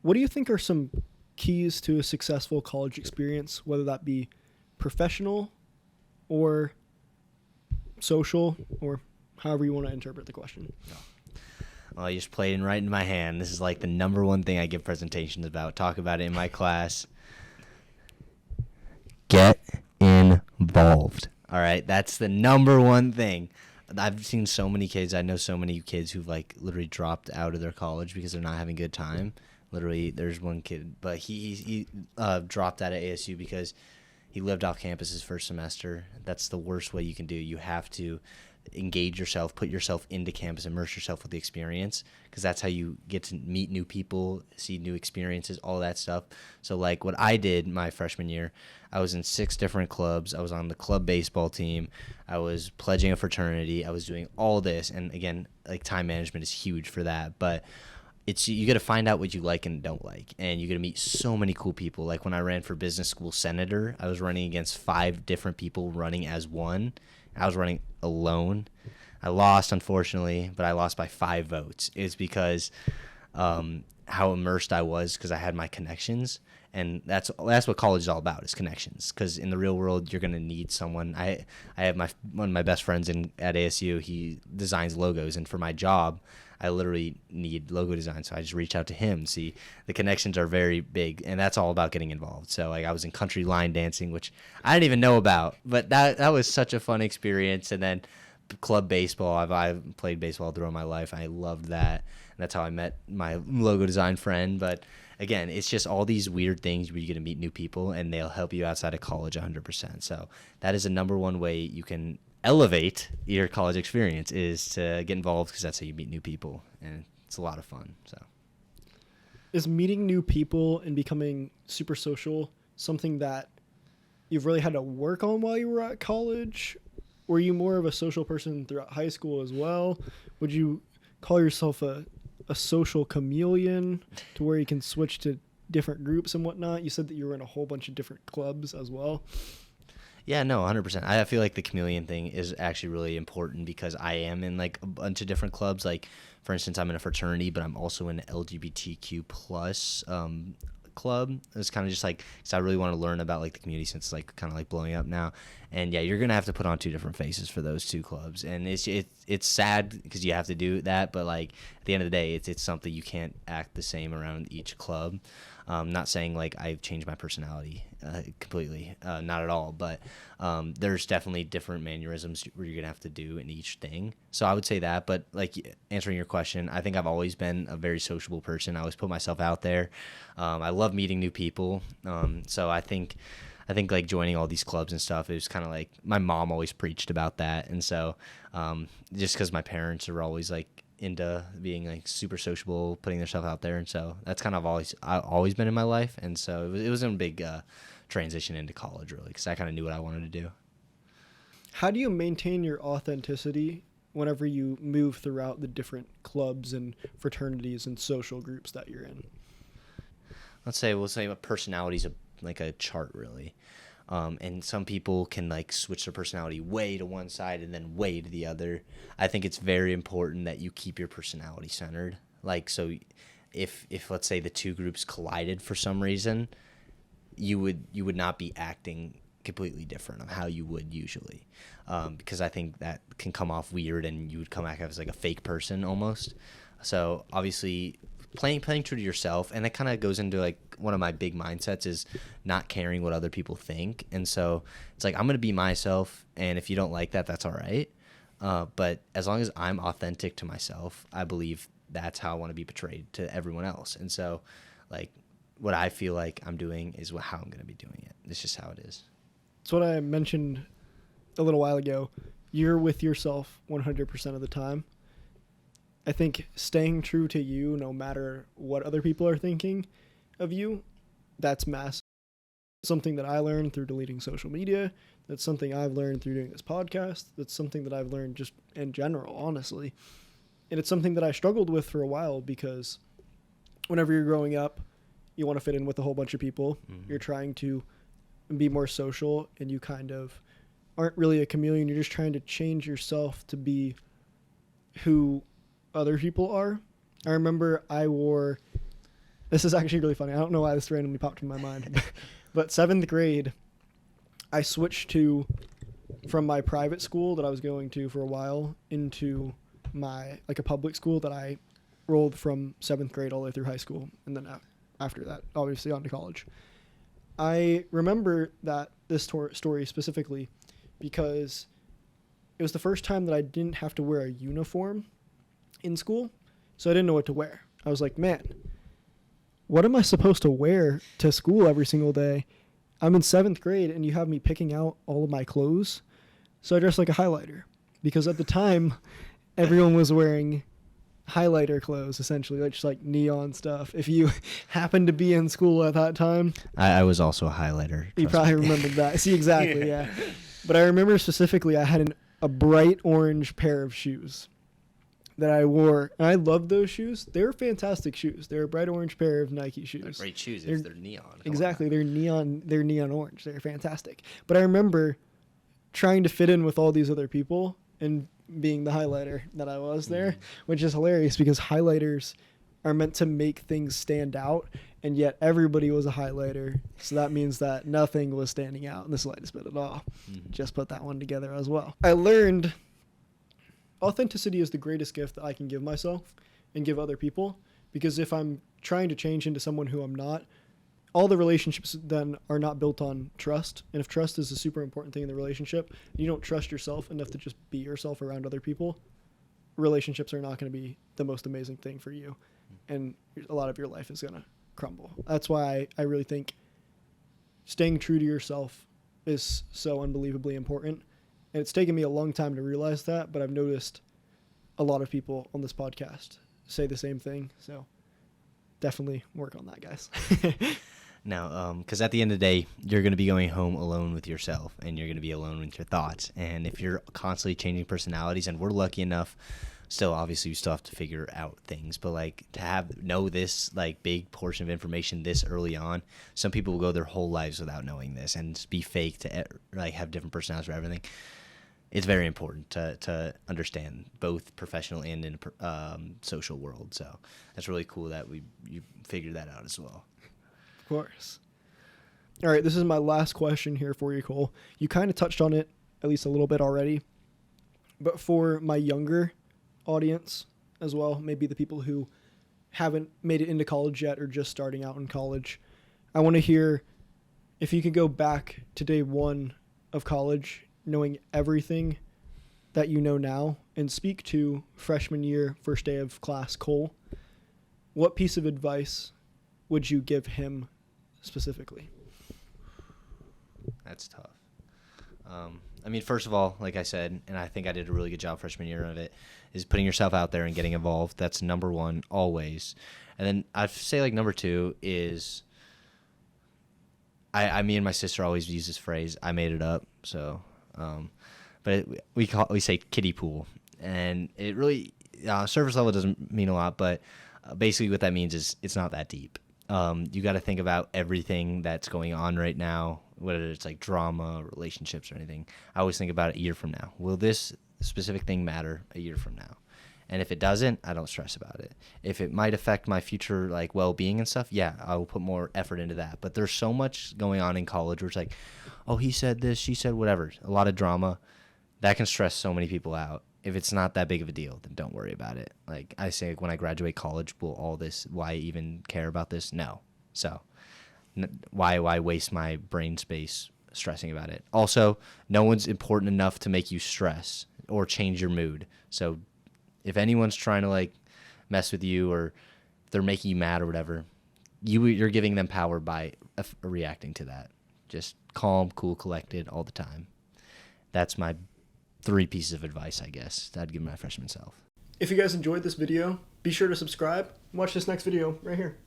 What do you think are some keys to a successful college experience, whether that be professional or social, or however you want to interpret the question? Well, you just played it right into my hand. This is like the number one thing I give presentations about. Talk about it in my class. Get involved. All right, that's the number one thing. I've seen so many kids. I know so many kids who've like literally dropped out of their college because they're not having a good time. Literally, there's one kid, but he dropped out of ASU because he lived off campus his first semester. That's the worst way you can do. You have to engage yourself, put yourself into campus, immerse yourself with the experience, because that's how you get to meet new people, see new experiences, all that stuff. So like what I did my freshman year, I was in 6 different clubs. I was on the club baseball team. I was pledging a fraternity. I was doing all this. And again, like time management is huge for that. But you got to find out what you like and don't like, and you got to meet so many cool people. Like when I ran for business school senator, I was running against 5 different people running as one. I was running alone. I lost, unfortunately, but I lost by 5 votes. It's because how immersed I was, because I had my connections, and that's what college is all about, is connections. Because in the real world, you're gonna need someone. I have one of my best friends at ASU. He designs logos, and for my job, I literally need logo design, so I just reach out to him. See, the connections are very big, and that's all about getting involved. So like I was in country line dancing, which I didn't even know about, but that was such a fun experience. And then club baseball, I've played baseball throughout my life. I loved that, and that's how I met my logo design friend. But again, it's just all these weird things where you get to meet new people, and they'll help you outside of college 100%. So that is the number one way you can elevate your college experience, is to get involved, because that's how you meet new people, and it's a lot of fun. So is meeting new people and becoming super social something that you've really had to work on while you were at college? Were you more of a social person throughout high school as well? Would you call yourself a social chameleon, to where you can switch to different groups and whatnot? You said that you were in a whole bunch of different clubs as well. Yeah, no, 100%. I feel like the chameleon thing is actually really important, because I am in like a bunch of different clubs. Like, for instance, I'm in a fraternity, but I'm also in an LGBTQ plus club. It's kind of just like, because I really want to learn about like the community, since it's like kind of like blowing up now. And yeah, you're gonna have to put on 2 different faces for those 2 clubs, and it's sad because you have to do that. But like at the end of the day, it's something you can't act the same around each club. Not saying like I've changed my personality completely, not at all, but there's definitely different mannerisms where you're gonna have to do in each thing. So I would say that. But like answering your question, I think I've always been a very sociable person. I always put myself out there. I love meeting new people. So I think like joining all these clubs and stuff, it was kind of like my mom always preached about that. And so just because my parents are always like into being like super sociable, putting themselves out there, and so that's kind of always been in my life. And so it was a big transition into college, really, because I kind of knew what I wanted to do. How do you maintain your authenticity whenever you move throughout the different clubs and fraternities and social groups that you're in? We'll say a personality's like a chart, really. And some people can like switch their personality way to one side and then way to the other. I think it's very important that you keep your personality centered. Like, so if let's say the 2 groups collided for some reason, you would not be acting completely different of how you would usually, because I think that can come off weird, and you would come back as like a fake person almost. So obviously playing true to yourself, and that kind of goes into like one of my big mindsets is not caring what other people think. And so it's like, I'm going to be myself, and if you don't like that, that's all right. But as long as I'm authentic to myself, I believe that's how I want to be portrayed to everyone else. And so like what I feel like I'm doing is how I'm going to be doing it. It's just how it is. It's what I mentioned a little while ago. You're with yourself 100% of the time. I think staying true to you, no matter what other people are thinking of you, that's massive. Something that I learned through deleting social media. That's something I've learned through doing this podcast. That's something that I've learned just in general, honestly. And it's something that I struggled with for a while, because whenever you're growing up, you want to fit in with a whole bunch of people. Mm-hmm. You're trying to be more social, and you kind of aren't really a chameleon. You're just trying to change yourself to be who other people are. I remember I wore This is actually really funny. I don't know why this randomly popped in my mind. But 7th grade, I switched from my private school that I was going to for a while into a public school that I rolled from 7th grade all the way through high school. And then after that, obviously on to college. I remember this story specifically because it was the first time that I didn't have to wear a uniform in school. So I didn't know what to wear. I was like, man, what am I supposed to wear to school every single day? I'm in 7th grade and you have me picking out all of my clothes. So I dressed like a highlighter because at the time everyone was wearing highlighter clothes, essentially, like just like neon stuff. If you happened to be in school at that time, I was also a highlighter. You probably remembered that. See, exactly, yeah. But I remember specifically I had a bright orange pair of shoes that I wore. And I loved those shoes. They were fantastic shoes. They're a bright orange pair of Nike shoes. They're great shoes if they're neon. Exactly. They're neon orange. They're fantastic. But I remember trying to fit in with all these other people and being the highlighter that I was there, which is hilarious because highlighters are meant to make things stand out, and yet everybody was a highlighter. So that means that nothing was standing out in the slightest bit at all. Just put that one together as well. I learned authenticity is the greatest gift that I can give myself and give other people, because if I'm trying to change into someone who I'm not, all the relationships then are not built on trust. And if trust is a super important thing in the relationship, and you don't trust yourself enough to just be yourself around other people, relationships are not going to be the most amazing thing for you. And a lot of your life is going to crumble. That's why I really think staying true to yourself is so unbelievably important. And it's taken me a long time to realize that, but I've noticed a lot of people on this podcast say the same thing. So definitely work on that, guys. Now, because at the end of the day, you're going to be going home alone with yourself, and you're going to be alone with your thoughts. And if you're constantly changing personalities, and we're lucky enough, still, obviously, we still have to figure out things, but like to know this like big portion of information this early on, some people will go their whole lives without knowing this and be fake to like have different personalities for everything. It's very important to understand both professional and in social world. So that's really cool that you figured that out as well. Of course. All right, this is my last question here for you, Cole. You kind of touched on it at least a little bit already, but for my younger audience as well, maybe the people who haven't made it into college yet or just starting out in college, I want to hear if you could go back to day one of college, knowing everything that you know now, and speak to freshman year, first day of class, Cole, what piece of advice would you give him specifically? That's tough. I mean, first of all, like I said, and I think I did a really good job freshman year of it, is putting yourself out there and getting involved. That's number one, always. And then I'd say like number two is, me and my sister always use this phrase, I made it up. So, but we say kiddie pool, and it really, surface level doesn't mean a lot, but basically what that means is it's not that deep. You got to think about everything that's going on right now, whether it's like drama, relationships, or anything. I always think about it a year from now. Will this specific thing matter a year from now? And if it doesn't, I don't stress about it. If it might affect my future like well-being and stuff, yeah, I will put more effort into that. But there's so much going on in college where it's like, oh, he said this, she said whatever. A lot of drama. That can stress so many people out. If it's not that big of a deal, then don't worry about it. Like I say, when I graduate college, will all this, why even care about this? No. So why waste my brain space stressing about it? Also, no one's important enough to make you stress or change your mood. So if anyone's trying to like mess with you or they're making you mad or whatever, you're giving them power by reacting to that. Just calm, cool, collected all the time. That's my 3 pieces of advice, I guess, that I'd give my freshman self. If you guys enjoyed this video, be sure to subscribe and watch this next video right here.